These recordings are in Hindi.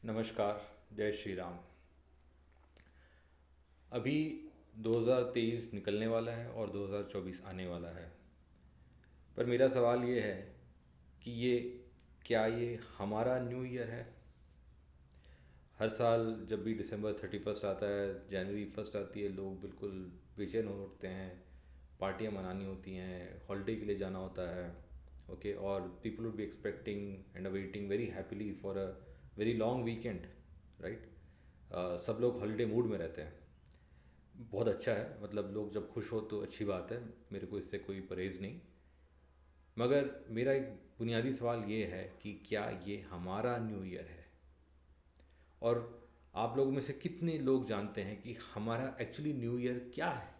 नमस्कार। जय श्री राम। अभी 2023 निकलने वाला है और 2024 आने वाला है। पर मेरा सवाल ये है कि क्या ये हमारा न्यू ईयर है? हर साल जब भी दिसंबर 31 आता है, जनवरी 1 आती है, लोग बिल्कुल बेचैन हो उठते हैं। पार्टियां मनानी होती हैं, हॉलीडे के लिए जाना होता है। ओके, और people would be expecting and awaiting very happily for a very long weekend, right. सब लोग हॉलीडे मूड में रहते हैं। बहुत अच्छा है, मतलब लोग जब खुश हो तो अच्छी बात है, मेरे को इससे कोई परहेज़ नहीं। मगर मेरा एक बुनियादी सवाल ये है कि क्या ये हमारा न्यू ईयर है? और आप लोगों में से कितने लोग जानते हैं कि हमारा एक्चुअली न्यू ईयर क्या है?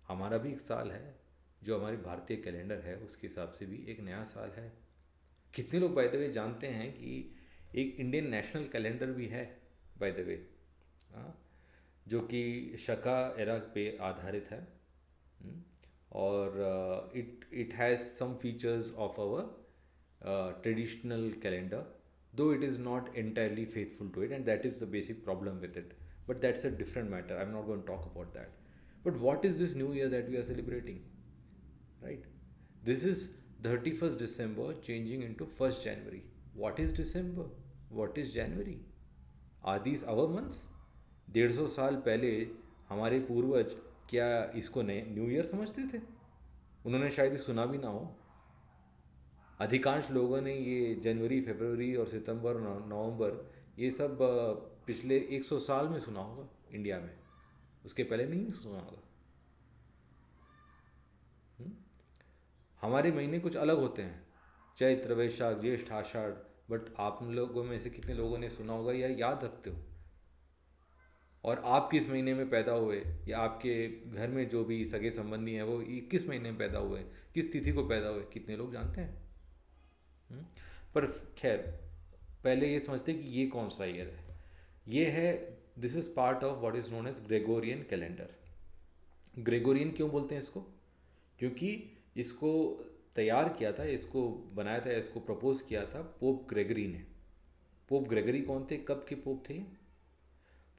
हमारा भी एक साल है, जो हमारी भारतीय कैलेंडर है उसके हिसाब से भी एक नया साल है। कितने लोग बाय द वे जानते हैं कि एक इंडियन नेशनल कैलेंडर भी है, बाय द वे, जो कि शका एरा पे आधारित है। हम्म, और it has some features of our traditional calendar, though it is not entirely faithful to it, and that is the basic problem with it. But that's a different matter. I'm not going to talk about that. But what is this new year that we are celebrating, right? This is 31st December changing into 1st January. What is December? What is January? Are these our months? 150 साल पहले हमारे पूर्वज क्या इसको नए न्यू ईयर समझते थे? उन्होंने शायद ये सुना भी ना हो। अधिकांश लोगों ने ये जनवरी, फरवरी और सितंबर, नवंबर, ये सब पिछले 100 साल में सुना होगा इंडिया में। उसके पहले नहीं सुना होगा। हम्म? हमारे महीने कुछ अलग होते हैं, चैत्र, वैशाख, ज्येष्ठ, आषाढ़। बट आप लोगों में से कितने लोगों ने सुना होगा या याद रखते हो? और आप किस महीने में पैदा हुए, या आपके घर में जो भी सगे संबंधी हैं वो किस महीने में पैदा हुए, किस तिथि को पैदा हुए, कितने लोग जानते हैं? हम्म? पर खैर, पहले ये समझते कि ये कौन सा ईयर है। ये है, this is part of what is known as Gregorian calendar. Gregorian क्यों बोलते हैं इसको? क्योंकि इसको तैयार किया था, इसको बनाया था, इसको प्रपोज किया था पोप ग्रेगरी ने। पोप ग्रेगरी कौन थे, कब के पोप थे?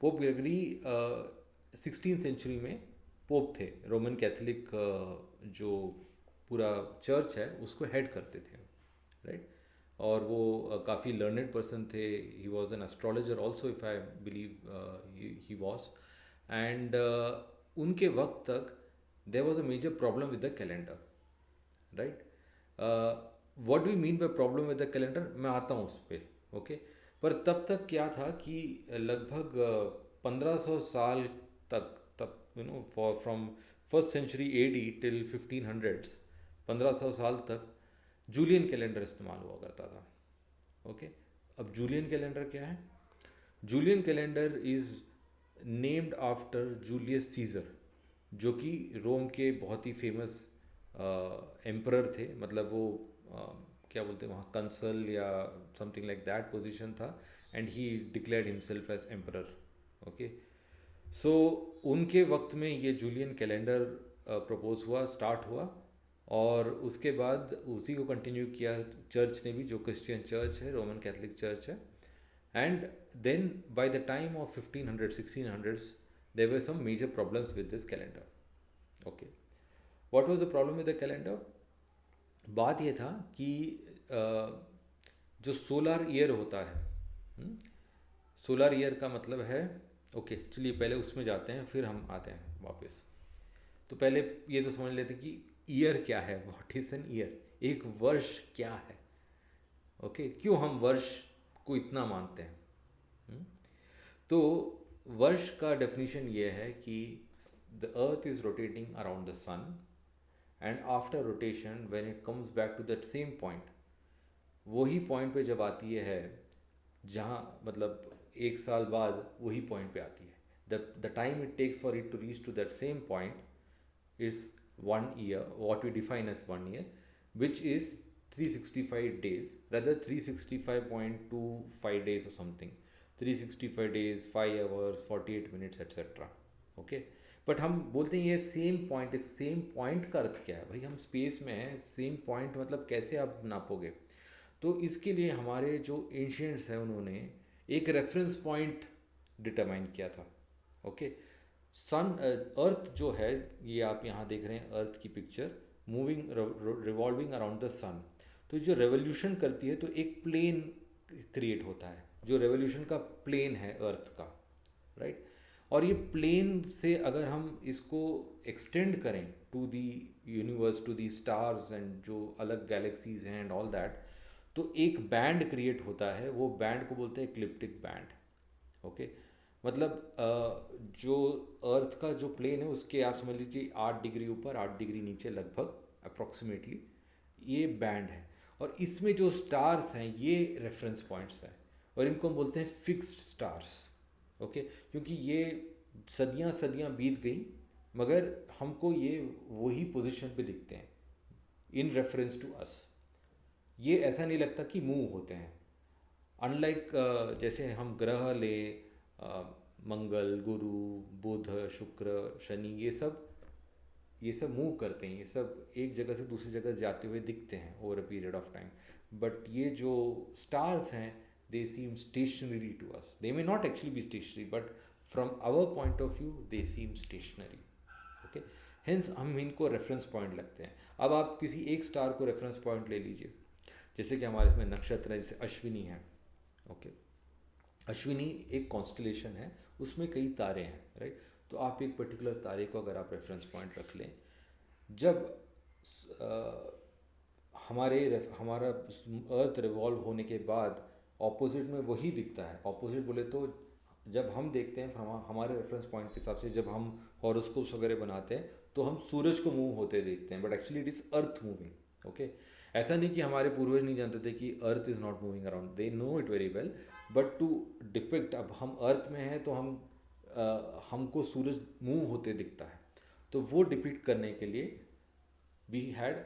पोप ग्रेगरी 16th सेंचुरी में पोप थे। रोमन कैथोलिक जो पूरा चर्च है उसको हेड करते थे, राइट। और वो काफ़ी लर्नेड पर्सन थे। He was an astrologer also, if I believe he was. And उनके वक्त तक there was a major problem with the calendar, right. What do you mean by problem with the calendar, मैं आता हूँ उस पर। ओके, पर तब तक क्या था कि लगभग 1500 साल तक, तब for from 1st century AD till 1500s, 1500 साल तक जूलियन कैलेंडर इस्तेमाल हुआ करता था। ओके, अब जूलियन कैलेंडर क्या है? Julian calendar is named after Julius Caesar, जो कि रोम के बहुत ही फेमस एम्परर थे। मतलब वो क्या बोलते हैं वहाँ, कंसल या समथिंग लाइक दैट पोजीशन था। And he declared himself as emperor. Okay, so उनके वक्त में ये जूलियन कैलेंडर प्रपोज हुआ, स्टार्ट हुआ। और उसके बाद उसी को कंटिन्यू किया चर्च ने भी, जो क्रिश्चियन चर्च है, रोमन कैथोलिक चर्च है। And then by the time of 1500 1600s there were some major problems with this calendar. Okay, what was the problem with the calendar? बात ये था कि जो सोलर ईयर होता है, सोलर ईयर का मतलब है, ओके चलिए पहले उसमें जाते हैं फिर हम आते हैं वापस। तो पहले ये तो समझ लेते कि ईयर क्या है, व्हाट इज़ एन ईयर, एक वर्ष क्या है। ओके, क्यों हम वर्ष को इतना मानते हैं? हम्म? तो वर्ष का डेफिनेशन ये है कि the earth is rotating around the sun, and after rotation when it comes back to that same point, वही पॉइंट पे जब आती है, जहाँ मतलब 1 साल बाद वही पॉइंट पे आती है, the time it takes for it to reach to that same point is 1 year, what we define as 1 year, which is 365 days, rather 365.25 days or something, 365 days, 5 hours, 48 minutes, etc. Okay, but हम बोलते हैं ये सेम पॉइंट। इस सेम पॉइंट का अर्थ क्या है भाई? हम स्पेस में हैं, सेम पॉइंट मतलब कैसे आप नापोगे? तो इसके लिए हमारे जो एंशियंट्स हैं उन्होंने एक रेफरेंस पॉइंट डिटरमाइन किया था। ओके, सन अर्थ जो है, ये आप यहाँ देख रहे हैं अर्थ की picture, moving revolving around the sun. तो जो रेवोल्यूशन करती है तो एक प्लेन क्रिएट होता है, जो रेवोल्यूशन का प्लेन है अर्थ का, राइट। और ये प्लेन से अगर हम इसको एक्सटेंड करें to the universe, to the stars and जो अलग गैलेक्सीज हैं एंड ऑल दैट, तो एक बैंड क्रिएट होता है। वो बैंड को बोलते हैं इक्लिप्टिक बैंड। ओके, मतलब जो अर्थ का जो प्लेन है उसके आप समझ लीजिए 8 डिग्री ऊपर 8 डिग्री नीचे लगभग अप्रॉक्सीमेटली ये बैंड है। और इसमें जो स्टार्स हैं ये रेफरेंस पॉइंट्स हैं, और इनको हम बोलते हैं फिक्स्ड स्टार्स। ओके, क्योंकि ये सदियां सदियां बीत गई मगर हमको ये वही पोजीशन पे दिखते हैं इन रेफरेंस टू अस। ये ऐसा नहीं लगता कि मूव होते हैं, अनलाइक जैसे हम ग्रह ले मंगल, गुरु, बुध, शुक्र, शनि, ये सब मूव करते हैं, ये सब एक जगह से दूसरी जगह जाते हुए दिखते हैं over a period of time. But ये जो स्टार्स हैं they seem stationary to us. They may not actually be stationary but from our point of view they seem stationary. Okay, hence हम इनको रेफरेंस पॉइंट लगते हैं। अब आप किसी एक स्टार को रेफरेंस पॉइंट ले लीजिए, जैसे कि हमारे इसमें नक्षत्र है, जैसे अश्विनी है। ओके, अश्विनी एक कॉन्स्टलेशन है, उसमें कई तारे हैं, राइट। तो आप एक पर्टिकुलर तारे को अगर आप रेफरेंस पॉइंट रख लें, जब हमारा अर्थ रिवॉल्व होने के बाद ऑपोजिट में वही दिखता है। ऑपोजिट बोले तो जब हम देखते हैं हमारे रेफरेंस पॉइंट के हिसाब से, जब हम हॉरोस्कोप्स वगैरह बनाते हैं तो हम सूरज को मूव होते देखते हैं, but actually it is earth moving. Okay, ऐसा नहीं कि हमारे पूर्वज नहीं जानते थे कि earth is not moving around, they know it very well, but to depict, अब हम अर्थ में हैं तो हमको सूरज मूव होते दिखता है, तो वो डिपिक्ट करने के लिए we had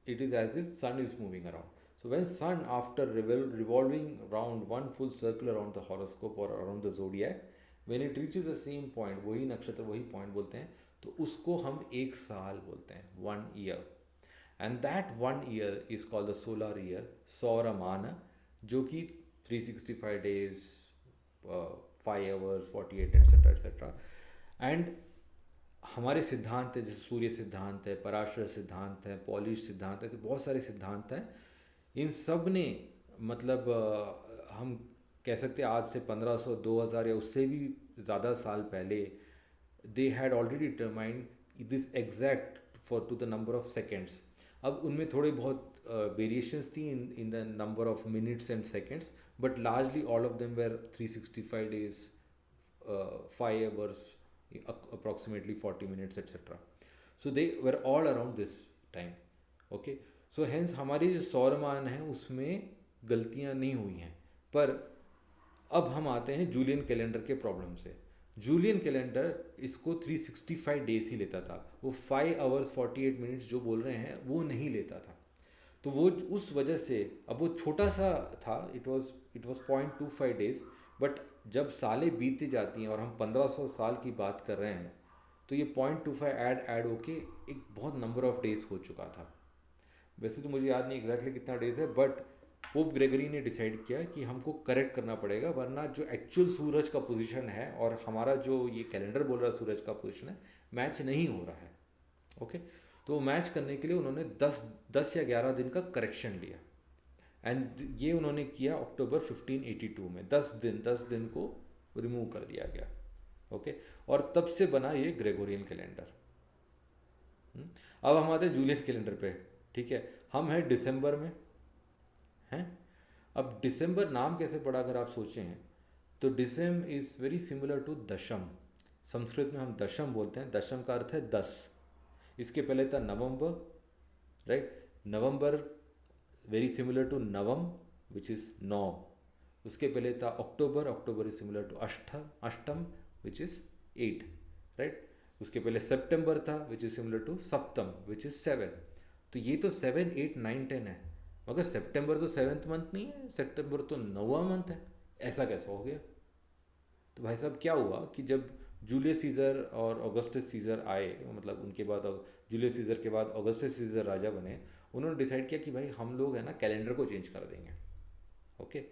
it is as if sun is moving around. So when sun, after revolving around one full circle around the horoscope or around the zodiac, when it reaches the same point, वही नक्षत्र वही पॉइंट बोलते हैं, तो उसको हम एक साल बोलते हैं, 1 year, and that 1 year is called the solar year, सौरमान, जो कि 365 days, 5 hours, 48 etc etc। And हमारे सिद्धांत है, जैसे सूर्य सिद्धांत है, पराशर सिद्धांत है, पॉलिश सिद्धांत है, तो बहुत सारे सिद्धांत हैं। इन सब ने मतलब हम कह सकते हैं आज से 1500 2000 या उससे भी ज़्यादा साल पहले they had already determined this exact for to the number of seconds. अब उनमें थोड़े बहुत वेरिएशंस थी in the number of minutes and seconds, but largely all of them were 365 days, 5 hours, approximately 40 minutes etc. So they were all around this time. Okay, so hence हमारी जो सौरमान है उसमें गलतियां नहीं हुई हैं। पर अब हम आते हैं जूलियन कैलेंडर के प्रॉब्लम से। जूलियन कैलेंडर इसको 365 डेज ही लेता था, वो 5 hours 48 minutes जो बोल रहे हैं वो नहीं लेता था। तो वो उस वजह से, अब वो छोटा सा था, इट वाज 0.25 days, बट जब सालें बीती जाती हैं और हम 1500 साल की बात कर रहे हैं तो ये 0.25 ऐड होके एक बहुत नंबर ऑफ डेज हो चुका था। वैसे तो मुझे याद नहीं एग्जैक्टली कितना डेज है, बट पोप ग्रेगरी ने डिसाइड किया कि हमको करेक्ट करना पड़ेगा, वरना जो एक्चुअल सूरज का पोजीशन है और हमारा जो ये कैलेंडर बोल रहा है सूरज का पोजीशन है, मैच नहीं हो रहा है। ओके, तो मैच करने के लिए उन्होंने 10 या 11 दिन का करेक्शन लिया, एंड ये उन्होंने किया अक्टूबर 1582 में। 10 दिन को रिमूव कर दिया गया। ओके, और तब से बना ये ग्रेगोरियन कैलेंडर। अब हम आते हैं जूलियन कैलेंडर पे। ठीक है, हम हैं दिसंबर में हैं। अब दिसंबर नाम कैसे पड़ा अगर आप सोचें तो डिसम इज़ वेरी सिमिलर टू दशम। संस्कृत में हम दशम बोलते हैं, दशम का अर्थ है 10। इसके पहले था November, right. November very similar to नवम विच इज़ 9। उसके पहले था October, October is similar to अष्टम विच इज़ 8, राइट। उसके पहले सितंबर था विच इज़ सिमिलर टू सप्तम विच इज़ 7। तो ये तो 7, 8, 9, 10 है, मगर सितंबर तो 7th मंथ नहीं है, सितंबर तो 9वां मंथ है। ऐसा कैसा हो गया? तो भाई साहब क्या हुआ कि जब जूलियस सीजर और ऑगस्टस सीजर आए, मतलब उनके बाद जूलियस सीजर के बाद ऑगस्टस सीजर राजा बने, उन्होंने डिसाइड किया कि भाई हम लोग है ना कैलेंडर को चेंज कर देंगे। ओके,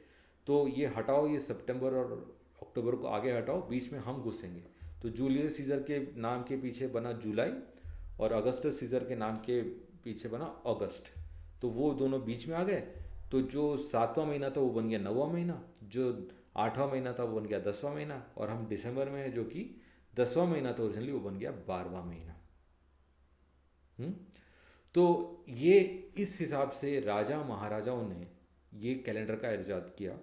तो ये हटाओ, ये सितंबर और अक्टूबर को आगे हटाओ, बीच में हम घुसेंगे। तो जूलियस सीजर के नाम के पीछे बना जुलाई, और अगस्टस सीजर के नाम के पीछे बना अगस्त। तो वो दोनों बीच में आ गए। तो जो 7वां महीना था वो बन गया 9वां महीना, जो 8वां महीना था वो बन गया 10वां महीना, और हम दिसंबर में है जो कि 10वां महीना था ओरिजिनली, वो बन गया 12वां महीना। हम्म? तो ये इस हिसाब से राजा महाराजाओं ने ये कैलेंडर का इजाद किया।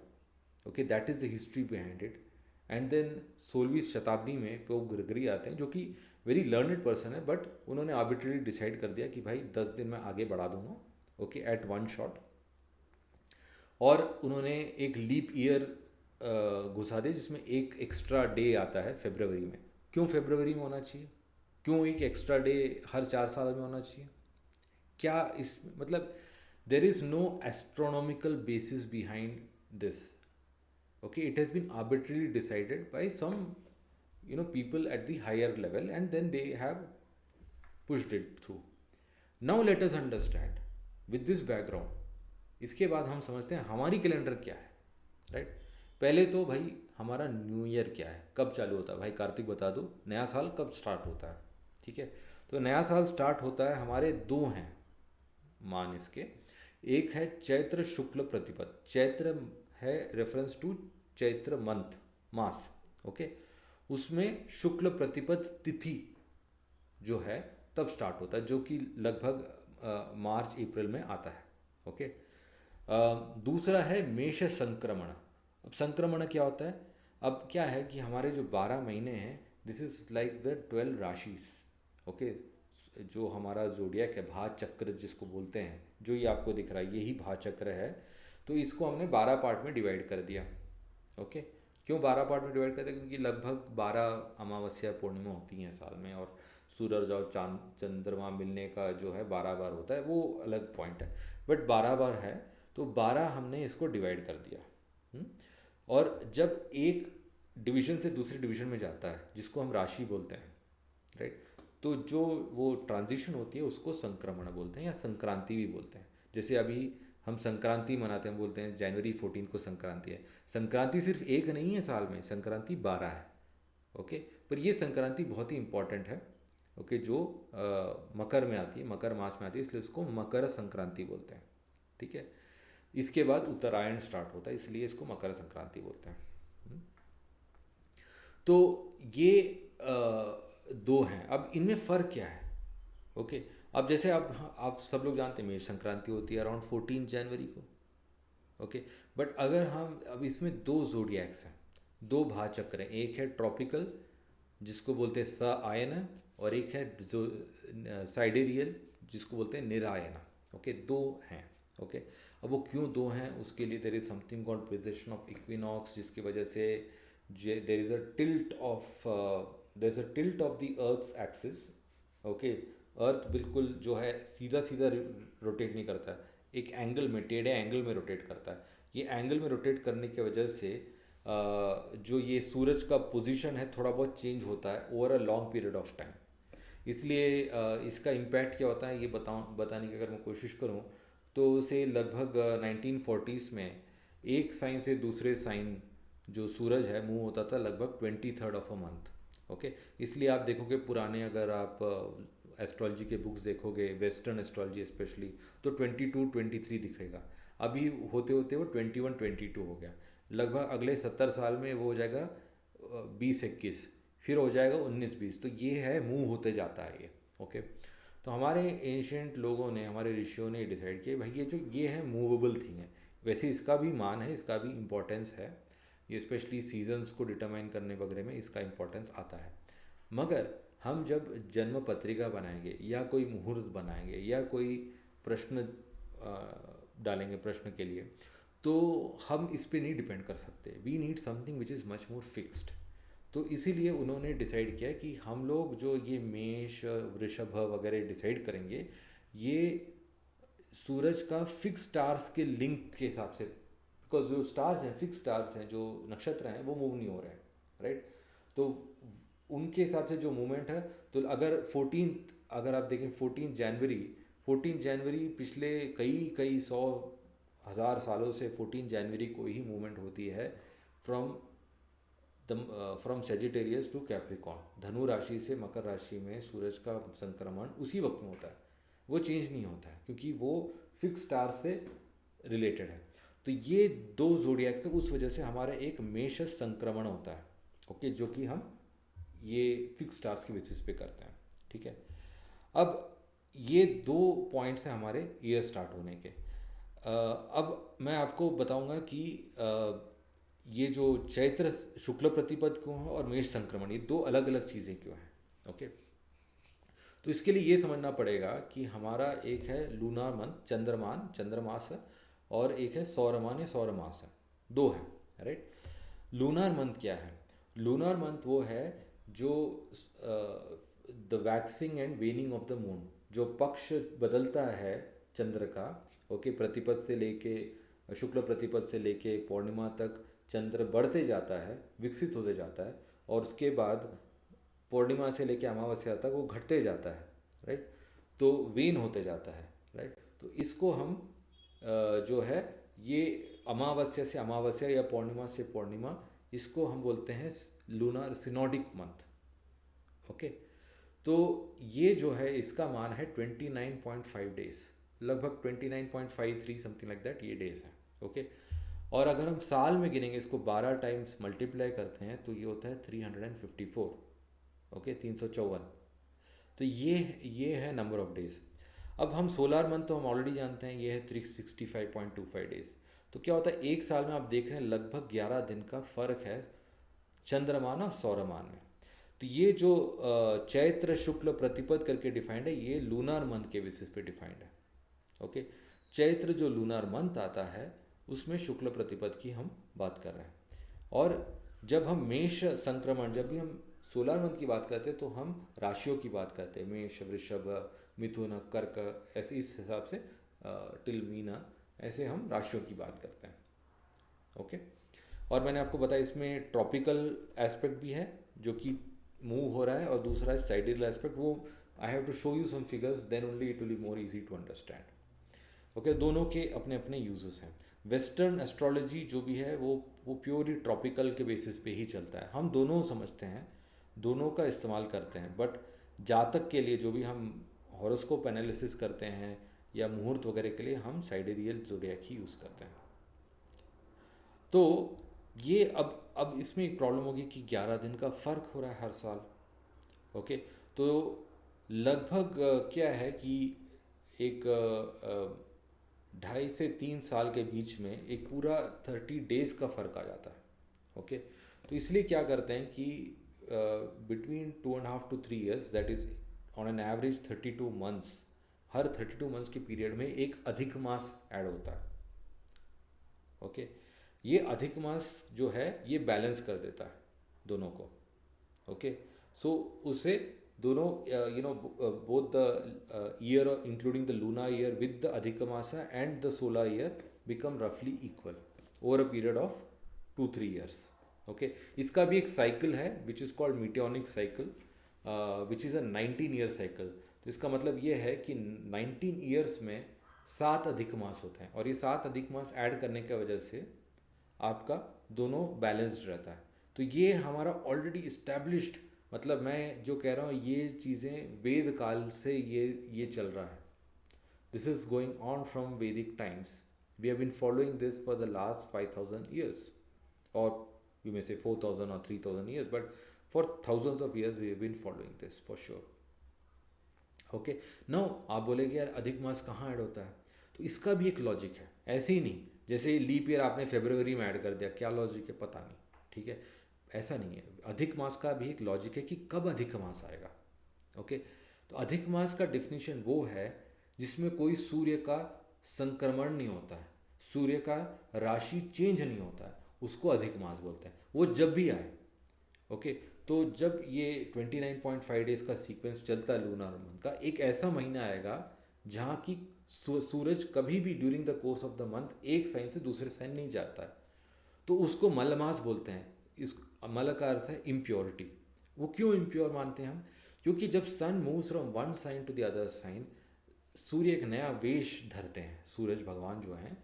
Okay, that is the history behind it. And then 16वीं शताब्दी में पोप ग्रेगरी आते हैं, जो कि वेरी लर्नड पर्सन है, बट उन्होंने आर्बिट्रली डिसाइड कर दिया कि भाई 10 दिन में आगे बढ़ा दूंगा, ओके, एट वन शॉट। और उन्होंने एक लीप ईयर घुसा दिया, जिसमें एक एक्स्ट्रा डे आता है फरवरी में। क्यों फरवरी में होना चाहिए? क्यों एक एक्स्ट्रा डे हर 4 साल में होना चाहिए? क्या इस मतलब there is no astronomical basis behind this. Okay, it has been arbitrarily decided by some people at the higher level, and then they have pushed it through. Now let us understand with this background, इसके बाद हम समझते हैं हमारी कैलेंडर क्या है, राइट? पहले तो भाई हमारा न्यू ईयर क्या है, कब चालू होता है? भाई कार्तिक बता दो, नया साल कब स्टार्ट होता है? ठीक है, तो नया साल स्टार्ट होता है, हमारे दो हैं मान इसके। एक है चैत्र शुक्ल प्रतिपद। चैत्र है रेफरेंस टू चैत्र मंथ, मास, ओके। उसमें शुक्ल प्रतिपद तिथि जो है तब स्टार्ट होता है, जो कि लगभग मार्च अप्रैल में आता है, ओके। दूसरा है मेष संक्रमण। अब संक्रमण क्या होता है? अब क्या है कि हमारे जो 12 महीने हैं, this is like the 12 rashis, okay. जो हमारा जोडियाक है, भाचक्र जिसको बोलते हैं, जो ये आपको दिख रहा है यही भाचक्र है। तो इसको हमने 12 पार्ट में डिवाइड कर दिया, ओके। क्यों 12 पार्ट में डिवाइड कर दिया? क्योंकि लगभग 12 अमावस्या पूर्णिमा होती हैं साल में, और सूरज और चांद चंद्रमा मिलने का जो है 12 बार होता है, वो अलग पॉइंट है, बट 12 बार है, तो 12 हमने इसको डिवाइड कर दिया। और जब एक डिवीजन से दूसरे डिवीजन में जाता है, जिसको हम राशि बोलते हैं, राइट, तो जो वो ट्रांजिशन होती है उसको संक्रमण बोलते हैं, या संक्रांति भी बोलते हैं। जैसे अभी हम संक्रांति मनाते हैं, बोलते हैं जनवरी 14 को संक्रांति है। संक्रांति सिर्फ एक नहीं है साल में, संक्रांति 12 है, ओके। पर ये संक्रांति बहुत ही इंपॉर्टेंट है, ओके, जो मकर में आती है, मकर मास में आती है, इसलिए इसको मकर संक्रांति बोलते हैं, ठीक है। इसके बाद उत्तरायण स्टार्ट होता है, इसलिए इसको मकर संक्रांति बोलते हैं। तो ये दो हैं। अब इनमें फ़र्क क्या है? ओके, अब जैसे आप सब लोग जानते हैं मेष संक्रांति होती है अराउंड 14 जनवरी को, ओके। बट अगर हम अब इसमें दो जोडियक्स हैं, दो भाचक्र हैं, एक है ट्रॉपिकल जिसको बोलते हैं स आयन, और एक है जो साइडेरियल जिसको बोलते हैं निरायन, ओके। दो हैं, ओके। अब वो क्यों दो हैं, उसके लिए there is something called precession of equinox, जिसकी वजह से there is a tilt of the earth's axis, okay. Earth बिल्कुल जो है सीधा सीधा रोटेट नहीं करता है, एक एंगल में, टेढ़े एंगल में रोटेट करता है। ये एंगल में रोटेट करने की वजह से जो ये सूरज का पोजीशन है थोड़ा बहुत चेंज होता है over a long period of time. इसलिए इसका इम्पैक्ट क्या होता है ये बताने की अगर मैं कोशिश करूँ, तो से लगभग 1940s में एक साइन से दूसरे साइन जो सूरज है मूव होता था लगभग 23rd of a month, okay. इसलिए आप देखोगे पुराने, अगर आप एस्ट्रोलॉजी के बुक्स देखोगे, वेस्टर्न एस्ट्रोलॉजी स्पेशली, तो 22 23 दिखेगा। अभी होते होते वो 21 22 हो गया। लगभग अगले 70 साल में वो हो जाएगा 20 21, फिर हो जाएगा 19 20। तो ये है मूव होते जाता है ये, ओके। तो हमारे एंशियंट लोगों ने, हमारे ऋषियों ने डिसाइड किया भाई ये जो ये है मूवेबल थिंग है। वैसे इसका भी मान है, इसका भी इम्पोर्टेंस है, ये स्पेशली सीजन्स को डिटरमाइन करने वगैरह में इसका इम्पोर्टेंस आता है। मगर हम जब जन्म पत्रिका बनाएंगे या कोई मुहूर्त बनाएंगे या कोई प्रश्न डालेंगे प्रश्न के लिए, तो हम इस पे नहीं डिपेंड कर सकते। We need something which is much more fixed. तो इसीलिए उन्होंने डिसाइड किया कि हम लोग जो ये मेष वृषभ वगैरह डिसाइड करेंगे, ये सूरज का फिक्स स्टार्स के लिंक के हिसाब से, बिकॉज जो स्टार्स हैं, फिक्स स्टार्स हैं, जो नक्षत्र हैं, वो मूव नहीं हो रहे हैं, राइट। तो उनके हिसाब से जो मूवमेंट है, तो अगर 14, अगर आप देखें 14 जनवरी पिछले कई कई 100 हज़ार सालों से 14 जनवरी को ही मूवमेंट होती है from from Sagittarius to Capricorn, धनु राशि से मकर राशि में सूरज का संक्रमण उसी वक्त में होता है, वो चेंज नहीं होता है क्योंकि वो फिक्स स्टार से रिलेटेड है। तो ये दो जोडिएक्स है, उस वजह से हमारा एक मेष संक्रमण होता है, ओके, जो कि हम ये फिक्स स्टार्स के बेसिस पे करते हैं, ठीक है। अब ये दो पॉइंट्स हैं हमारे ईयर स्टार्ट होने के। अब मैं आपको बताऊंगा कि ये जो चैत्र शुक्ल प्रतिपद क्यों है और मेष संक्रमण, ये दो अलग अलग चीज़ें क्यों हैं, ओके। तो इसके लिए ये समझना पड़ेगा कि हमारा एक है लूनार मंथ, चंद्रमान, चंद्रमास है, और एक है सौरमान या सौरमास है, दो है, राइट। लूनार मंथ क्या है? लूनार मंथ वो है जो the waxing and वेनिंग of the moon, जो पक्ष बदलता है चंद्र का, ओके, प्रतिपद से लेके शुक्ल प्रतिपद से लेके पूर्णिमा तक चंद्र बढ़ते जाता है, विकसित होते जाता है, और उसके बाद पूर्णिमा से लेके अमावस्या तक वो घटते जाता है, राइट। तो वेन होते जाता है, राइट। तो इसको हम जो है ये अमावस्या से अमावस्या या पूर्णिमा से पूर्णिमा, इसको हम बोलते हैं लूनार सिनोडिक मंथ, ओके। तो ये जो है इसका मान है 29.5 डेज, लगभग 29.53 समथिंग लाइक दैट, ये डेज है, ओके। और अगर हम साल में गिनेंगे, इसको 12 टाइम्स मल्टीप्लाई करते हैं तो ये होता है 354, ओके, 354। तो ये है नंबर ऑफ डेज। अब हम सोलर मंथ तो हम ऑलरेडी जानते हैं, ये है 365.25 डेज। तो क्या होता है, एक साल में आप देख रहे हैं लगभग 11 दिन का फ़र्क है चंद्रमान और सौरमान में। तो ये जो चैत्र शुक्ल प्रतिपद करके डिफाइंड है, ये लूनार मंथ के बेसिस पे डिफाइंड है, ओके। चैत्र जो लूनार मंथ आता है उसमें शुक्ल प्रतिपद की हम बात कर रहे हैं। और जब हम मेष संक्रमण, जब भी हम सोलर मंथ की बात करते हैं तो हम राशियों की बात करते हैं, मेष, वृषभ, मिथुन, कर्क, ऐसे इस हिसाब से टिल मीना, ऐसे हम राशियों की बात करते हैं, ओके। और मैंने आपको बताया इसमें ट्रॉपिकल एस्पेक्ट भी है जो कि मूव हो रहा है, और दूसरा है साइडियल एस्पेक्ट, वो I have to show you some figures, then only it will be more easy to understand, okay. दोनों के अपने अपने यूजेस हैं। वेस्टर्न एस्ट्रोलॉजी जो भी है वो प्योरली ट्रॉपिकल के बेसिस पे ही चलता है, हम दोनों समझते हैं, दोनों का इस्तेमाल करते हैं, बट जातक के लिए जो भी हम हॉरोस्कोप एनालिसिस करते हैं या मुहूर्त वगैरह के लिए हम साइडेरियल ज़ोडिएक ही यूज़ करते हैं। तो ये अब इसमें एक प्रॉब्लम होगी कि 11 दिन का फ़र्क हो रहा है हर साल, ओके। तो लगभग क्या है कि एक 2.5 से 3 साल के बीच में एक पूरा 30 डेज़ का फ़र्क आ जाता है, ओके। तो इसलिए क्या करते हैं कि between 2.5 to 3 years, that is on an average 32 months, her 32 months के पीरियड में एक अधिक मास ऐड होता है, ओके। ये अधिक मास जो है ये बैलेंस कर देता है दोनों को, ओके। सो उससे दोनों both the year including the lunar year with the adhik masa and the solar year become रफली equal over a period of 2-3 years, okay. इसका भी एक साइकिल है which is called Metonic cycle, which is a 19 year cycle. तो इसका मतलब ये है कि 19 years में 7 अधिक मास होते हैं, और ये 7 अधिक मास ऐड करने की वजह से आपका दोनों बैलेंस्ड रहता है। तो ये हमारा ऑलरेडी इस्टेब्लिश्ड, मतलब मैं जो कह रहा हूँ ये चीज़ें वेद काल से ये चल रहा है, this is going on from Vedic times, we have been following this for the last 5000 years, or you may say 4000 or 3000 years, but for thousands of years we have been following this for sure, okay. now आप बोलेगे यार अधिक मास कहाँ ऐड होता है, तो इसका भी एक लॉजिक है, ऐसे ही नहीं जैसे लीप ईयर आपने फरवरी में ऐड कर दिया, क्या लॉजिक है पता नहीं, ठीक है, ऐसा नहीं है। अधिक मास का भी एक लॉजिक है कि कब अधिक मास आएगा, ओके। तो अधिक मास का डेफिनेशन वो है जिसमें कोई सूर्य का संक्रमण नहीं होता है, सूर्य का राशि चेंज नहीं होता है, उसको अधिक मास बोलते हैं, वो जब भी आए, ओके। तो जब ये 29.5 डेज का सीक्वेंस चलता है लूनार मंथ का, एक ऐसा महीना आएगा जहाँ की सूरज कभी भी during the course of the month एक साइन से दूसरे साइन नहीं जाता है, तो उसको मलमास बोलते हैं। इस मल का अर्थ है इम्प्योरिटी। वो क्यों इम्प्योर मानते हैं हम, क्योंकि जब sun moves from one sign to the other sign, सूर्य एक नया वेश धरते हैं, सूरज भगवान जो हैं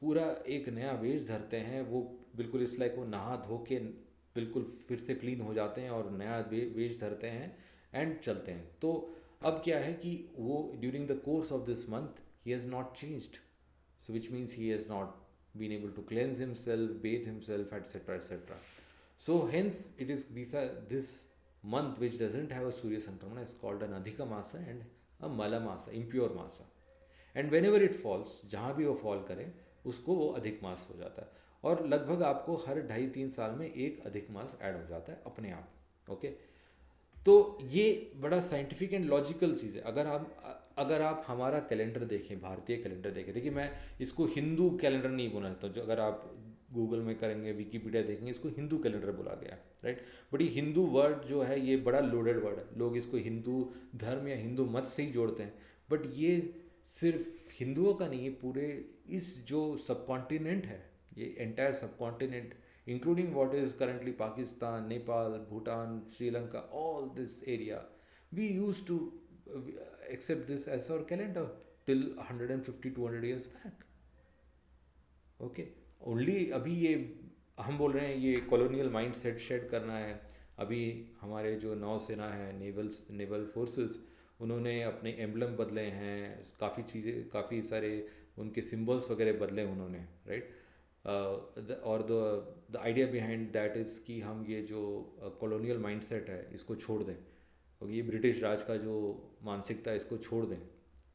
पूरा एक नया वेश धरते हैं, वो बिल्कुल इस लाइक वो नहा धो के बिल्कुल फिर से क्लीन हो जाते हैं और नया वेश धरते हैं एंड चलते हैं। तो अब क्या है कि वो during the course of this month he has not changed, so which means he has not been able to cleanse himself, bathe himself, etc., etc. So hence it is this month which doesn't have a Surya Sankrama is called an Adhika Masa and a Mala Masa, impure Masa. And when ever it falls, जहाँ भी वो फॉल करें उसको वो अधिक मास हो जाता है। और लगभग आपको हर 2.5-3 साल में एक अधिक मास ऐड हो जाता है अपने आप। ओके, तो ये बड़ा साइंटिफिक एंड लॉजिकल चीज़ है। अगर आप हमारा कैलेंडर देखें, भारतीय कैलेंडर देखें, देखिए मैं इसको हिंदू कैलेंडर नहीं बोलना चाहता, जो अगर आप गूगल में करेंगे, विकीपीडिया देखेंगे, इसको हिंदू कैलेंडर बोला गया, राइट। बट ये हिंदू वर्ड जो है ये बड़ा लोडेड वर्ड है, लोग इसको हिंदू धर्म या हिंदू मत से ही जोड़ते हैं। बट ये सिर्फ हिंदुओं का नहीं है, पूरे इस जो सब कॉन्टिनेंट है, ये एंटायर सब continent including what is currently Pakistan, Nepal, Bhutan, Sri Lanka, all this area, we used to accept this as our calendar till 150-200 years back. Okay, only अभी ये हम बोल रहे हैं ये कॉलोनियल माइंड सेट शेड करना है। अभी हमारे जो नौसेना है, नेवल फोर्सेस, उन्होंने अपने एम्बलम बदले हैं, काफ़ी चीज़ें, काफ़ी सारे उनके सिम्बल्स वगैरह बदले उन्होंने, राइट। और the idea behind that is कि हम ये जो कॉलोनियल माइंडसेट है इसको छोड़ दें, और ये ब्रिटिश राज का जो मानसिकता है इसको छोड़ दें,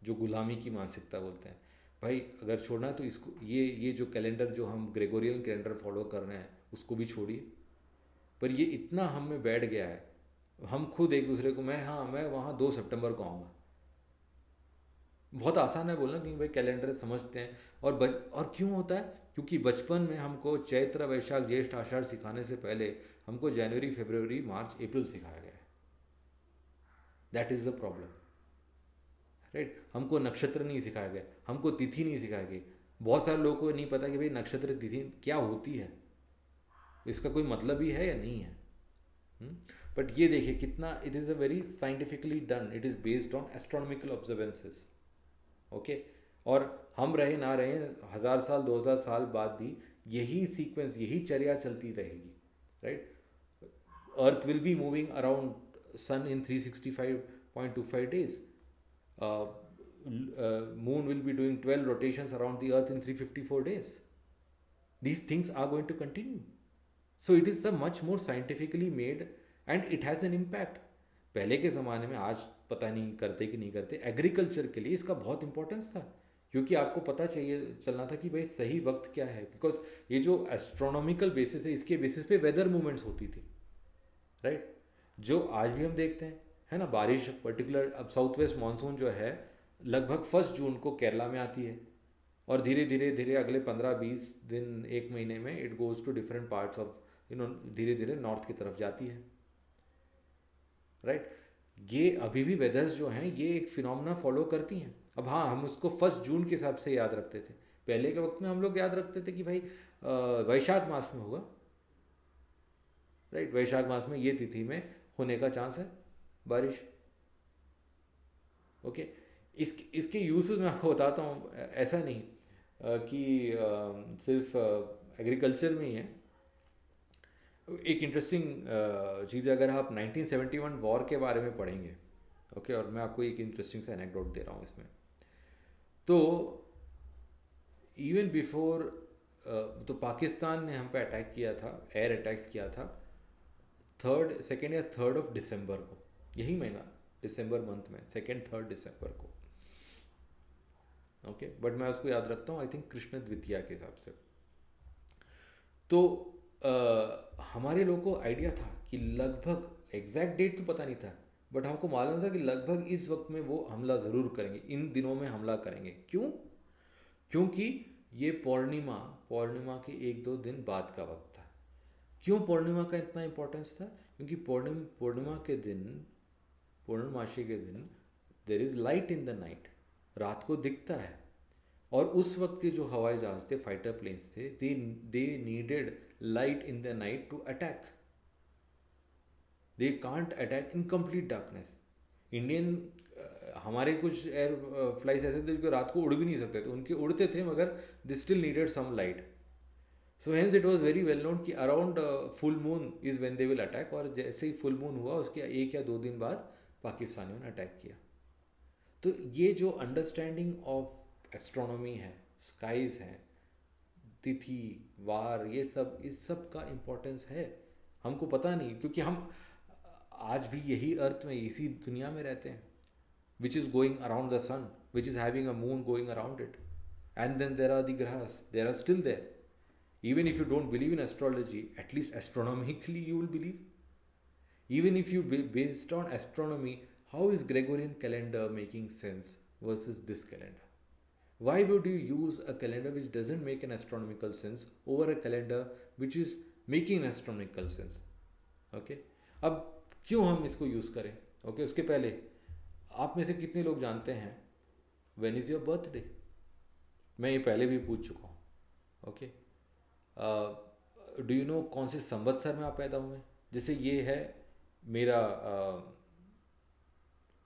जो गुलामी की मानसिकता बोलते हैं। भाई अगर छोड़ना है तो इसको ये जो कैलेंडर जो हम ग्रेगोरियन कैलेंडर फॉलो कर रहे हैं उसको भी छोड़िए। पर ये इतना हम में बैठ गया है, हम खुद एक दूसरे को मैं वहाँ 2 सितंबर को आऊँगा, बहुत आसान है बोलना, क्योंकि भाई कैलेंडर समझते हैं। और क्यों होता है? क्योंकि बचपन में हमको चैत्र वैशाख ज्येष्ठ आषाढ़ सिखाने से पहले हमको जनवरी फरवरी मार्च अप्रैल सिखाया गया है। That is the problem, right. हमको नक्षत्र नहीं सिखाया गया, हमको तिथि नहीं सिखाई गई। बहुत सारे लोगों को नहीं पता कि भाई नक्षत्र तिथि क्या होती है, इसका कोई मतलब ही है या नहीं है। बट ये देखिए कितना it is a very scientifically done, it is based on astronomical observances. Okay, और हम रहे ना रहे 1000 साल 2000 साल बाद भी यही सीक्वेंस, यही चर्या चलती रहेगी, right. Earth will be moving around sun in 365.25 days. Moon will be doing 12 rotations around the earth in 354 days. These things are going to continue. So it is a much more scientifically made and it has an impact. पहले के ज़माने में, आज पता नहीं करते कि नहीं करते, एग्रीकल्चर के लिए इसका बहुत इंपॉर्टेंस था, क्योंकि आपको पता चाहिए चलना था कि भाई सही वक्त क्या है। बिकॉज ये जो एस्ट्रोनॉमिकल बेसिस है, इसके बेसिस पे वेदर मूवमेंट्स होती थी, राइट। जो आज भी हम देखते हैं, है ना, बारिश पर्टिकुलर, अब साउथ वेस्ट मानसून जो है लगभग 1 जून को केरला में आती है, और धीरे धीरे धीरे अगले 15-20 दिन, 1 महीने में it goes to different parts of धीरे धीरे नॉर्थ की तरफ जाती है, राइट। ये अभी भी वेदर्स जो हैं ये एक फिनोमेना फॉलो करती हैं। अब हाँ, हम उसको 1 जून के हिसाब से याद रखते थे, पहले के वक्त में हम लोग याद रखते थे कि भाई वैशाख मास में होगा, राइट। वैशाख मास में ये तिथि में होने का चांस है बारिश। ओके, इसके यूजेस मैं आपको बताता हूँ। ऐसा नहीं कि सिर्फ एग्रीकल्चर में ही है। एक इंटरेस्टिंग चीज़ है, अगर आप 1971 वॉर के बारे में पढ़ेंगे, ओके, और मैं आपको एक इंटरेस्टिंग सा एनेक्डोट दे रहा हूँ इसमें। तो इवन बिफोर, तो पाकिस्तान ने हम पे अटैक किया था, एयर अटैक्स किया था 2nd या 3rd ऑफ दिसंबर को, यही महीना दिसंबर मंथ में 2nd-3rd दिसंबर को, ओके। बट मैं उसको याद रखता हूँ आई थिंक कृष्ण द्वितीया के हिसाब से। तो हमारे लोगों को आइडिया था कि लगभग, एग्जैक्ट डेट तो पता नहीं था, बट हमको मालूम था कि लगभग इस वक्त में वो हमला ज़रूर करेंगे, इन दिनों में हमला करेंगे। क्यों? क्योंकि ये पूर्णिमा के 1-2 दिन बाद का वक्त था। क्यों पूर्णिमा का इतना इम्पोर्टेंस था? क्योंकि पूर्णिमा के दिन, पूर्णमासी के दिन there is light in the night, रात को दिखता है। और उस वक्त के जो हवाई जहाज थे, फाइटर प्लेन्स थे, they needed light in the night to attack. They can't attack in complete darkness. Indian हमारे कुछ एयर फ्लाइज ऐसे थे जो रात को उड़ भी नहीं सकते थे, उनके उड़ते थे मगर they still needed some light. So hence it was very well known कि around full moon is when they will attack, और जैसे ही फुल मून हुआ उसके 1 या 2 दिन बाद पाकिस्तानियों ने अटैक किया. तो ये जो अंडरस्टैंडिंग ऑफ एस्ट्रोनॉमी है, स्काइज हैं, तिथि वार, ये सब, इस सब का इम्पोर्टेंस है, हमको पता नहीं, क्योंकि हम आज भी यही अर्थ में, इसी दुनिया में रहते हैं, which is going around the sun, which is having a moon going around it, and then there are the grahas, there are still there. Even if you don't believe in astrology, at least astronomically you will believe. Even if you based on astronomy, how is Gregorian calendar making sense versus this calendar? Why would you use a calendar which doesn't make an astronomical sense over a calendar which is making an astronomical sense? Okay? अब क्यों हम इसको यूज़ करें? Okay, उसके पहले आप में से कितने लोग जानते हैं when is your birthday? मैं ये पहले भी पूछ चुका हूँ. Okay? डू यू नो कौन से संवत्सर में आप पैदा हुए? जैसे ये है मेरा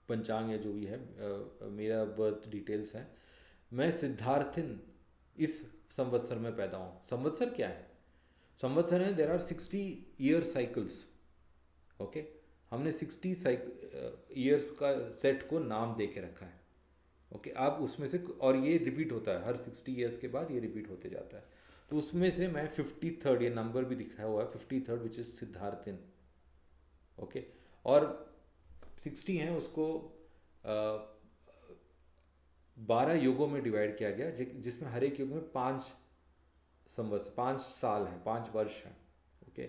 पंचांग या जो भी है, मेरा बर्थ डिटेल्स है, मैं सिद्धार्थिन इस संवत्सर में पैदा हूँ. संवत्सर क्या है? संवत्सर है, there are 60 year cycles. Okay, हमने 60 ईयर्स का सेट को नाम दे के रखा है. ओके, आप उसमें से, और ये रिपीट होता है हर 60 ईयर्स के बाद, ये रिपीट होते जाता है. तो उसमें से मैं 53rd, ये नंबर भी दिखाया हुआ है 53rd, विच इज़ सिद्धार्थिन. ओके, और 60 हैं, उसको 12 युगों में डिवाइड किया गया, जिसमें हर एक युग में 5 साल हैं, 5 वर्ष हैं. ओके,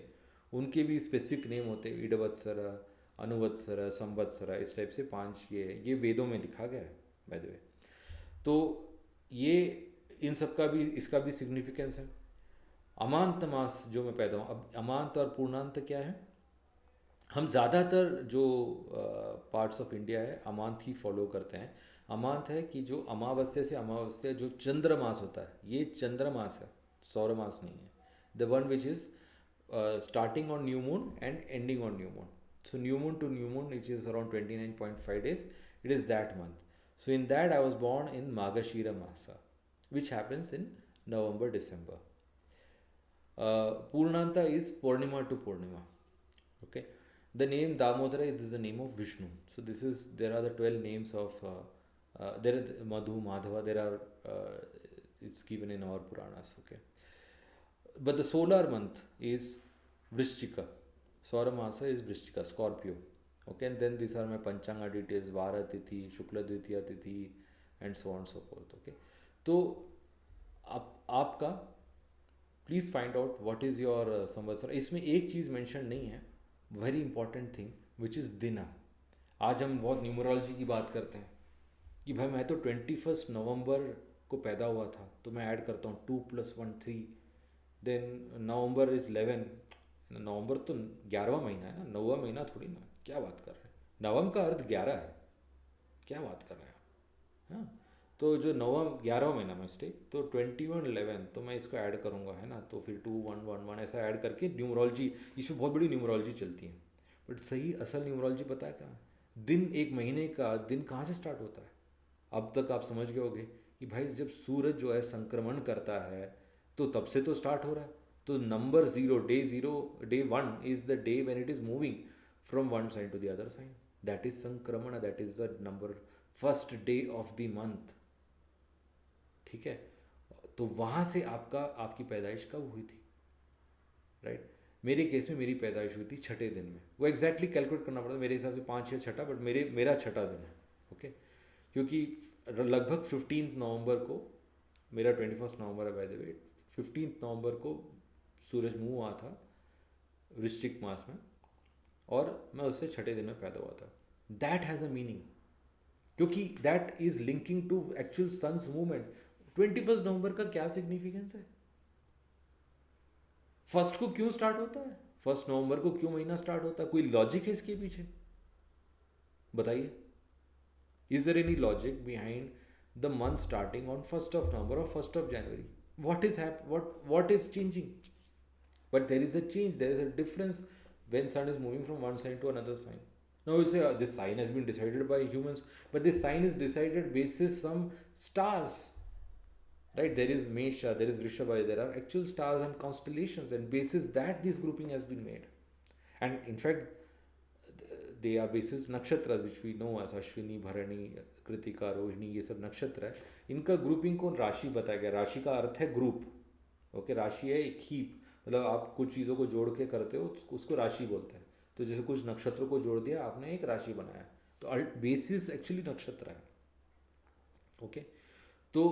उनके भी स्पेसिफिक नेम होते हैं, ईडवत्सर, अनुवत्सर, संवत्सर, इस टाइप से 5 ये वेदों में लिखा गया है बाय द वे. तो ये इन सब का भी, इसका भी सिग्निफिकेंस है. अमांत मास जो मैं पैदा हूँ, अब अमांत और पूर्णांत क्या है? हम ज़्यादातर जो पार्ट्स ऑफ इंडिया है अमांत ही फॉलो करते हैं. अमांत है कि जो अमावस्या से अमावस्या जो चंद्रमास होता है, ये चंद्रमास है, सौरमास नहीं है. The one which is starting on new moon and ending on new moon. So new moon to new moon it is around 29.5 days. It is that month. So in that I was born in Magashira Masa, which happens in November, December. Purnanta is Purnima to Purnima. Okay, the name Damodara is the name of Vishnu. So there are the 12 names of there are Madhu, Madhava. There are it's given in our Puranas. Okay, but the solar month is Vrishchika. Saura Masa is Vrishchika, Scorpio. Okay, and then these are my Panchanga details, Vara Tithi, Shukla Dvitiya Tithi, and so on and so forth. Okay, तो आपका please find out what is your संवत्सर. इसमें एक चीज़ मेंशन नहीं है, very important thing, which is दिन. आज हम बहुत न्यूमरोलॉजी की बात करते हैं कि भाई मैं तो 21 नवंबर को पैदा हुआ था, तो मैं ऐड करता हूँ 2 + 1 3. Then November is 11. नवंबर तो 11वां महीना है ना, 9वां महीना थोड़ी ना. क्या बात कर रहे हैं? नवम का अर्थ 11 है, क्या बात कर रहे हैं आप? हाँ, तो जो 11वां महीना मिस्टेक, तो 21 11, तो मैं इसको ऐड करूँगा, है ना. तो फिर 2 1 1 1 ऐसा ऐड करके न्यूमरोलॉजी, इसमें बहुत बड़ी न्यूमरोलॉजी चलती है. बट सही असल न्यूमरोलॉजी पता है क्या? दिन, एक महीने का दिन कहाँ से स्टार्ट होता है? अब तक आप समझ गए होगे कि भाई जब सूरज जो है संक्रमण करता है तो तब से तो स्टार्ट हो रहा है. तो number 0, day 1 is the day when it is moving from one side to the other side. That is Sankramana, that is the number, first day of the month. ठीक है, तो वहाँ से आपकी पैदाइश कब हुई थी? राइट, मेरे केस में मेरी पैदाइश हुई थी 6ठे दिन में. वो एग्जैक्टली कैलकुलेट करना पड़ता, मेरे हिसाब से 5 या 6ठा, बट मेरा 6ठा दिन है. ओके, क्योंकि लगभग 15 नवंबर को, मेरा 21 नवंबर है बाय द वे, 15 नवंबर को सूरज मूव हुआ था वृश्चिक मास में, और मैं उससे 6ठे दिन में पैदा हुआ था. दैट हैज़ अ मीनिंग, क्योंकि that is linking to actual sun's movement. 21 नवंबर का क्या सिग्निफिकेंस है? फर्स्ट को क्यों स्टार्ट होता है? 1 नवंबर को क्यों महीना स्टार्ट होता है? कोई लॉजिक है इसके पीछे? बताइए, is there any logic behind the month starting on 1 November और 1 जनवरी? what is changing? But there is a change, there is a difference when sun is moving from one side to another side. Now we'll say this sign has been decided by humans, but this sign is decided basis some stars, right? There is Mesha, there is Vrishabha, there are actual stars and constellations, and basis that this grouping has been made. And in fact, they are basis nakshatras which we know as Ashwini, Bharani, Kritika, Rohini, ये सब नक्षत्र है. इनका ग्रुपिंग को राशि बताया गया. राशि का अर्थ है ग्रुप. ओके, राशि है एक हीप, मतलब आप कुछ चीज़ों को जोड़ के करते हो उसको राशि बोलते हैं. तो जैसे कुछ नक्षत्रों को जोड़ दिया आपने, एक राशि बनाया, तो बेसिस एक्चुअली नक्षत्र है. ओके, तो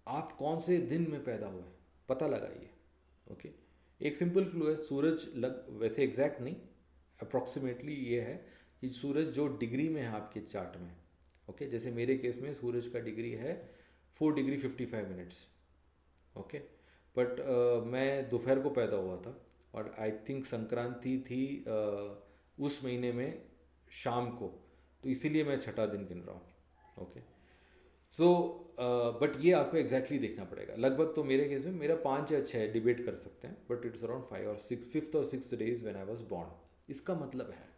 आप कौन से दिन में पैदा हुए पता लगाइए. ओके, एक सिंपल क्लू है. सूरज वैसे एग्जैक्ट नहीं, अप्रॉक्सीमेटली ये है कि सूरज जो डिग्री में है आपके चार्ट में. ओके, जैसे मेरे केस में सूरज का डिग्री है 4 डिग्री 55 मिनट्स. ओके, बट मैं दोपहर को पैदा हुआ था और आई थिंक संक्रांति थी उस महीने में शाम को, तो इसीलिए मैं छठा दिन गिन रहा हूँ. ओके, सो बट ये आपको एग्जैक्टली देखना पड़ेगा. लगभग तो मेरे केस में मेरा 5 या 6 डिबेट कर सकते हैं, बट इट्स अराउंड 5 और 6, 5th और 6th days when I was born. इसका मतलब है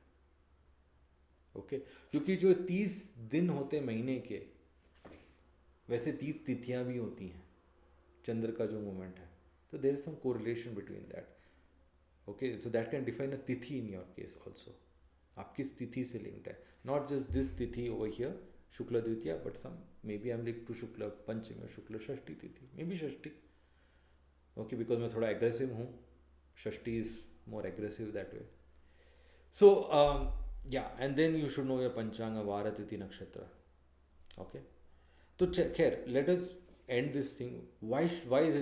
ओके, क्योंकि जो 30 दिन होते महीने के, वैसे 30 तिथियां भी होती हैं चंद्र का जो मूवमेंट है, तो there is some correlation between that. Okay, so that can define a tithi in your case also. आप किस तिथि से लिंक्ड है, not just this tithi over here shukla dwitiya, but some may be I am linked to shukla panchami और shukla shashthi tithi, may be shashthi. Okay, because मैं थोड़ा एग्रेसिव हूँ, shashthi is more aggressive that way. So yeah, and then you should know your Panchanga, Vara, Tithi, Nakshatra. Okay, so khair, let us end this thing. Why is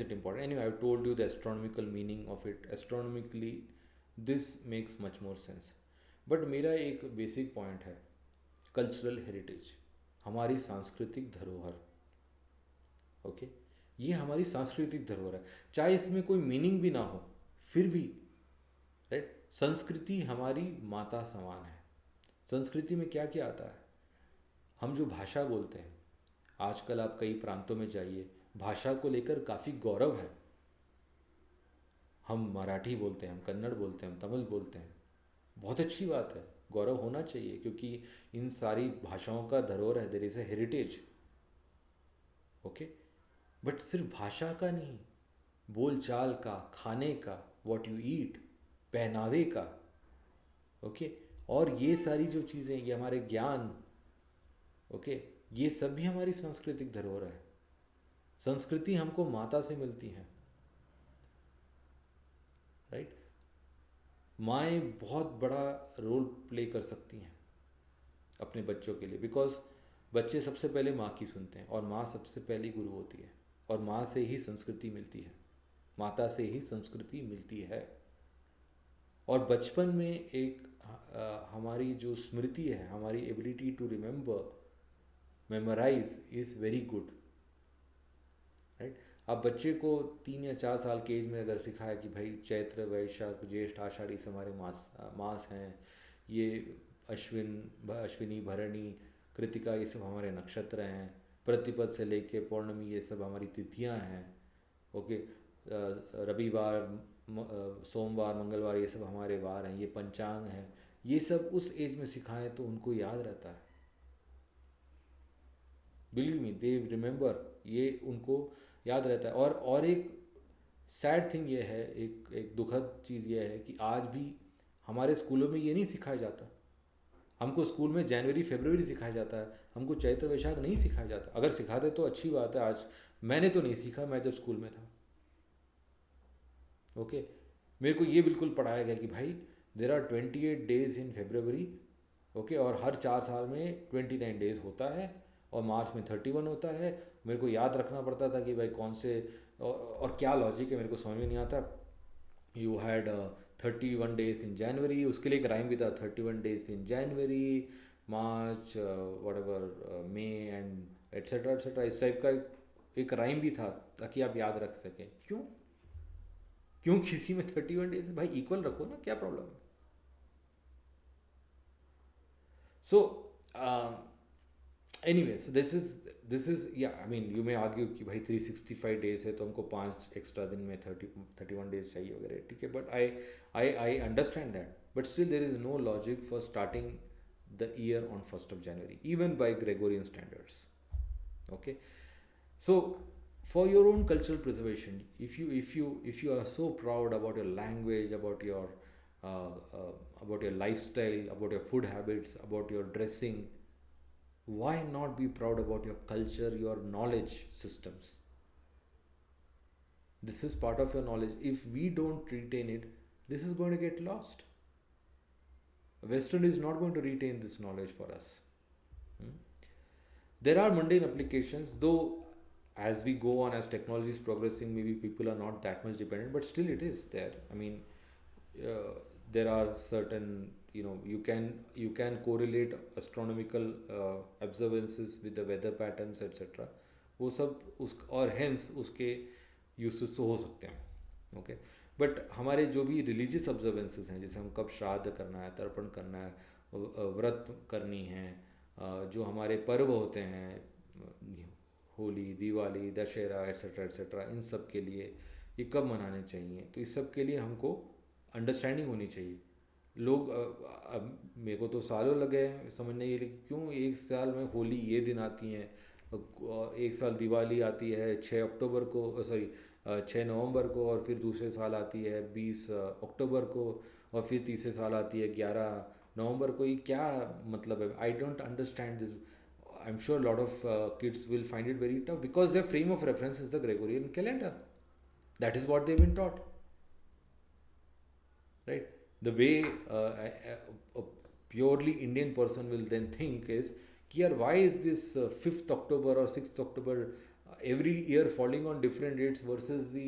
it important? Anyway, I've told you the astronomical meaning of it. Astronomically, this makes much more sense. But मेरा एक basic point है cultural heritage, हमारी सांस्कृतिक धरोहर. ओके, ये हमारी सांस्कृतिक धरोहर है, चाहे इसमें कोई मीनिंग भी ना हो, फिर भी राइट. संस्कृति हमारी माता समान है. संस्कृति में क्या क्या आता है? हम जो भाषा बोलते हैं, आजकल आप कई प्रांतों में जाइए, भाषा को लेकर काफ़ी गौरव है. हम मराठी बोलते हैं, हम कन्नड़ बोलते हैं, हम तमिल बोलते हैं, बहुत अच्छी बात है, गौरव होना चाहिए, क्योंकि इन सारी भाषाओं का धरोहर है. There is a heritage. Okay, but सिर्फ भाषा का नहीं, बोलचाल का, खाने का, व्हाट यू ईट, पहनावे का. ओके, और ये सारी जो चीज़ें, ये हमारे ज्ञान, ओके, ये सब भी हमारी सांस्कृतिक धरोहर है. संस्कृति हमको माता से मिलती है, राइट. माएँ बहुत बड़ा रोल प्ले कर सकती हैं अपने बच्चों के लिए, बिकॉज बच्चे सबसे पहले माँ की सुनते हैं, और माँ सबसे पहली गुरु होती है, और माँ से ही संस्कृति मिलती है, माता से ही संस्कृति मिलती है. और बचपन में एक हमारी जो स्मृति है, हमारी ability to remember, memorize is very good, right. आप बच्चे को 3 या 4 साल के एज में अगर सिखाया कि भाई चैत्र, वैशाख, ज्येष्ठ, आषाढ़ ये हमारे मास हैं, ये अश्विनी, भरणी, कृतिका ये सब हमारे नक्षत्र हैं, प्रतिपद से लेके पौर्णमी ये सब हमारी तिथियां हैं. ओके, रविवार, सोमवार, मंगलवार ये सब हमारे वार हैं, ये पंचांग हैं. ये सब उस एज में सिखाएं तो उनको याद रहता है. बिलीव मी, दे रिमेंबर, ये उनको याद रहता है. और एक सैड थिंग ये है, एक दुखद चीज़ ये है कि आज भी हमारे स्कूलों में ये नहीं सिखाया जाता. हमको स्कूल में जनवरी फरवरी सिखाया जाता है, हमको चैत्र वैशाख नहीं सिखाया जाता. अगर सिखाते तो अच्छी बात है. आज मैंने तो नहीं सीखा, मैं जब स्कूल में था. ओके, मेरे को ये बिल्कुल पढ़ाया गया कि भाई there are 28 days in February. Okay, और हर 4 साल में 29 डेज होता है, और मार्च में 31 होता है. मेरे को याद रखना पड़ता था कि भाई कौन से और क्या लॉजिक है, मेरे को समझ में नहीं आता. यू हैड 31 डेज इन जनवरी, उसके लिए एक राइम भी था, 31 days in January, March, whatever, may and etcetera etcetera. इस टाइप का एक राइम भी था ताकि आप याद रख सकें. क्यों किसी में 31 डेज है? भाई इक्वल रखो ना, क्या प्रॉब्लम है? So anyway so this is yeah I mean you may argue कि भाई 365 डेज है तो हमको 5 एक्स्ट्रा दिन में 31 डेज चाहिए वगैरह, ठीक है, but I understand that, but still there is no logic for starting the year on 1st of January even by Gregorian standards. Okay, so for your own cultural preservation, if you are so proud about your language, uh, uh, about your lifestyle, about your food habits, about your dressing, why not be proud about your culture, your knowledge systems? This is part of your knowledge. If we don't retain it, this is going to get lost. Western is not going to retain this knowledge for us. There are mundane applications, though as we go on, as technology is progressing, maybe people are not that much dependent, but still it is there. I mean, uh, there are certain, you can correlate astronomical observances with the weather patterns, etc. वो सब उस और हेंस उसके यूसेस हो सकते हैं, ओके, बट हमारे जो भी रिलीजियस ऑब्जर्वेंसेस हैं, जैसे हम कब श्राद्ध करना है, तर्पण करना है, व्रत करनी है, जो हमारे पर्व होते हैं, होली, दिवाली, दशहरा, एट्सेट्रा एट्सेट्रा, इन सब के लिए ये कब मनाने चाहिए, तो इस सब के लिए हमको अंडरस्टैंडिंग होनी चाहिए. लोग अब मेरे को तो सालों लगे हैं समझने ये, क्यों एक साल में होली ये दिन आती हैं, एक साल दिवाली आती है 6 अक्टूबर को, सॉरी 6 नवंबर को, और फिर दूसरे साल आती है 20 अक्टूबर को, और फिर तीसरे साल आती है 11 नवंबर को. ये क्या मतलब है? I don't understand this. I am sure lot of kids will find it very tough because their frame of reference is the Gregorian calendar. That is what they been taught, right? The way a purely Indian person will then think is, यार why is this 5th October or 6th October every year falling on different dates versus the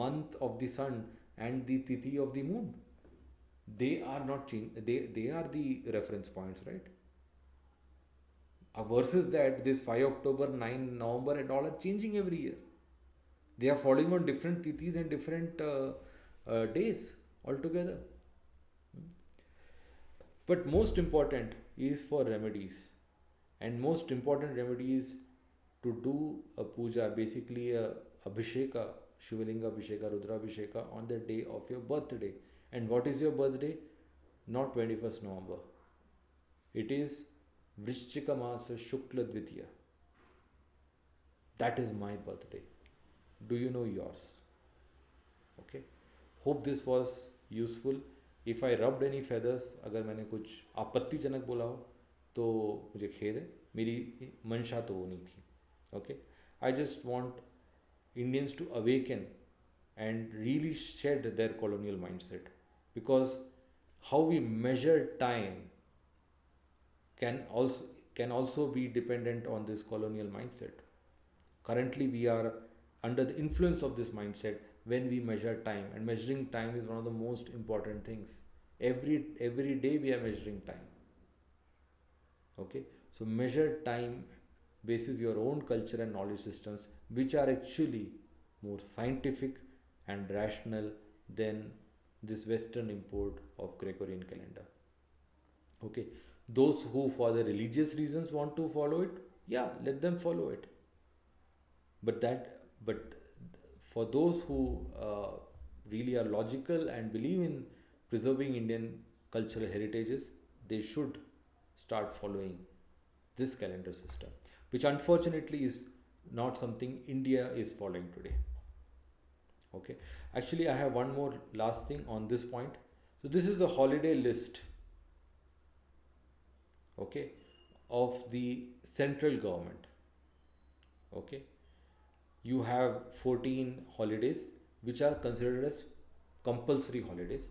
month of the sun and the tithi of the moon? They are not they are the reference points, right? Versus that this 5 October, 9 November and all are changing every year. They are falling on different tithis and different days altogether. But most important is for remedies, and most important remedy is to do a puja, basically a abhisheka, Shivalinga Abhisheka, Rudra Abhisheka on the day of your birthday. And what is your birthday? Not 21st November. It is Vrishchika Masa Shukla Dvitiya. That is my birthday. Do you know yours? Okay. Hope this was useful. If I rubbed any feathers, अगर मैंने कुछ आपत्तिजनक बोला हो तो मुझे खेद है, मेरी मंशा तो वो नहीं थी. Okay, I just want Indians to awaken and really shed their colonial mind set, because how we measure time can also be dependent on this colonial mindset. Currently we are under the influence of this mindset when we measure time, and measuring time is one of the most important things. Every day we are measuring time. Okay, so measure time basis your own culture and knowledge systems, which are actually more scientific and rational than this western import of Gregorian calendar. Okay, those who for the religious reasons want to follow it, yeah, let them follow it, but for those who really are logical and believe in preserving Indian cultural heritages, they should start following this calendar system, which unfortunately is not something India is following today. Okay, actually I have one more last thing on this point. So this is the holiday list, okay, of the central government. Okay, you have 14 holidays which are considered as compulsory holidays.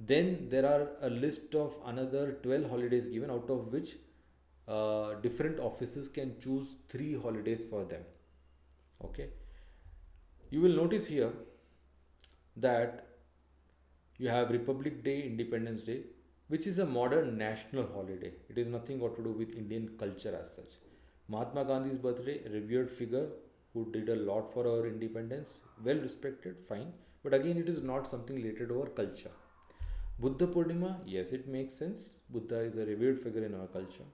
Then there are a list of another 12 holidays given, out of which different offices can choose 3 holidays for them. Okay, you will notice here that you have Republic Day, Independence Day, which is a modern national holiday. It is nothing got to do with Indian culture as such. Mahatma Gandhi's birthday, a revered figure who did a lot for our independence, well respected, fine, but again it is not something related to our culture. Buddha Purnima, yes, it makes sense. Buddha is a revered figure in our culture.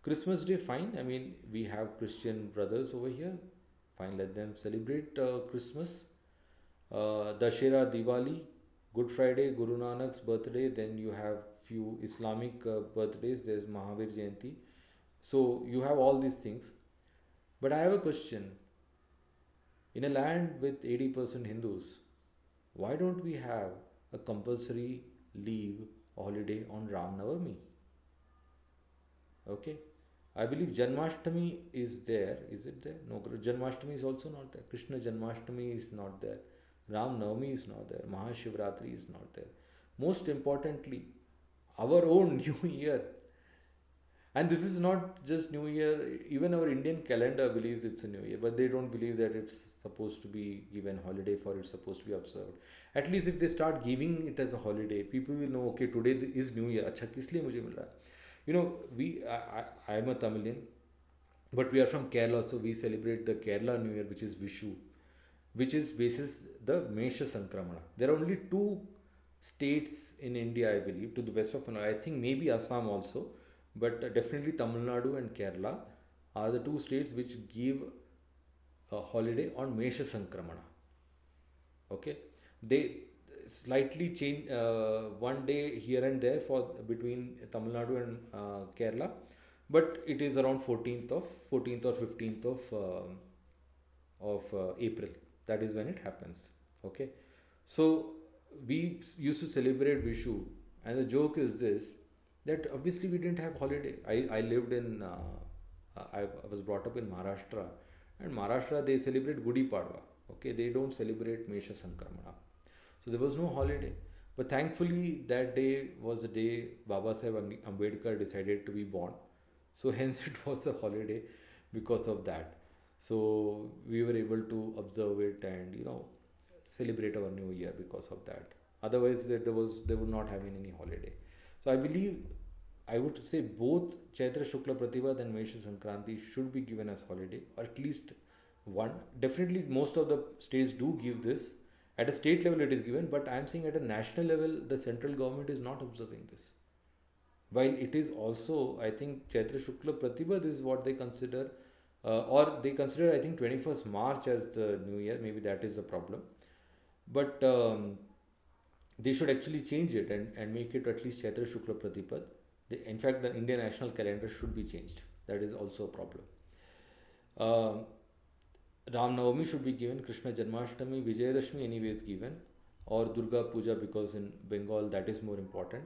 Christmas Day, fine. I mean, we have Christian brothers over here. Fine, let them celebrate Christmas. Dashera, Diwali, Good Friday, Guru Nanak's birthday. Then you have few Islamic birthdays. There's Mahavir Jayanti. So you have all these things. But I have a question. In a land with 80% Hindus, why don't we have a compulsory leave holiday on Ram Navami? Okay. I believe Janmashtami is there. Is it there? No, Janmashtami is also not there. Krishna Janmashtami is not there. Ram Navami is not there. Mahashivratri is not there. Most importantly, our own New Year. And this is not just New Year, even our Indian calendar believes it's a New Year, but they don't believe that it's supposed to be given holiday for it's supposed to be observed. At least if they start giving it as a holiday, people will know, okay, today is New Year. अच्छा किस लिए मुझे मिल रहा है? You know, I am a Tamilian, but we are from Kerala, so we celebrate the Kerala New Year, which is Vishu, which is basis the Mesha Sankramana. There are only two states in India, I believe, to the best of my knowledge. I think maybe Assam also, but definitely Tamil Nadu and Kerala are the two states which give a holiday on Mesha Sankramana. Okay, they slightly change one day here and there for between Tamil Nadu and Kerala, but it is around 14th or 15th of April. That is when it happens. Okay, so we used to celebrate Vishu, and the joke is this, that obviously we didn't have holiday. I lived in I was brought up in Maharashtra, and Maharashtra they celebrate Gudi Padwa. Okay, they don't celebrate Mesha Sankramana. So there was no holiday. But thankfully, that day was the day Baba Saheb Ambedkar decided to be born. So hence it was a holiday because of that. So we were able to observe it and celebrate our new year because of that. Otherwise, they would not have any holiday. So I believe I would say both Chaitra Shukla Pratibad and Mesha Sankranti should be given as holiday, or at least one. Definitely, most of the states do give this. At a state level, it is given, but I am saying at a national level, the central government is not observing this. While it is also, I think, Chaitra Shukla Pratibad is what they consider, or they consider, I think, 21st March as the new year. Maybe that is the problem. But they should actually change it and make it at least Chaitra Shukla Pratipad. In fact, the Indian national calendar should be changed. That is also a problem. Ram Navami should be given, Krishna Janmashtami, Vijayadashmi anyway is given, or Durga Puja because in Bengal that is more important,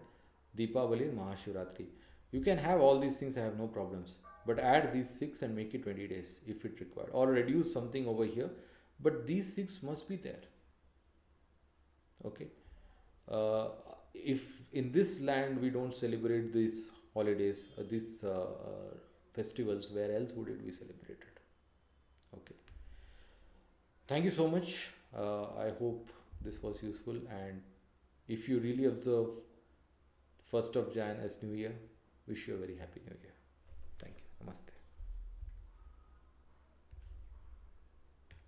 Deepavali and Mahashivratri. You can have all these things, I have no problems. But add these 6 and make it 20 days if it required. Or reduce something over here. But these 6 must be there. Okay. If in this land we don't celebrate these holidays, these festivals, where else would it be celebrated? Okay. Thank you so much. I hope this was useful, and if you really observe 1st of Jan as New Year, wish you a very happy New Year. Thank you. Namaste.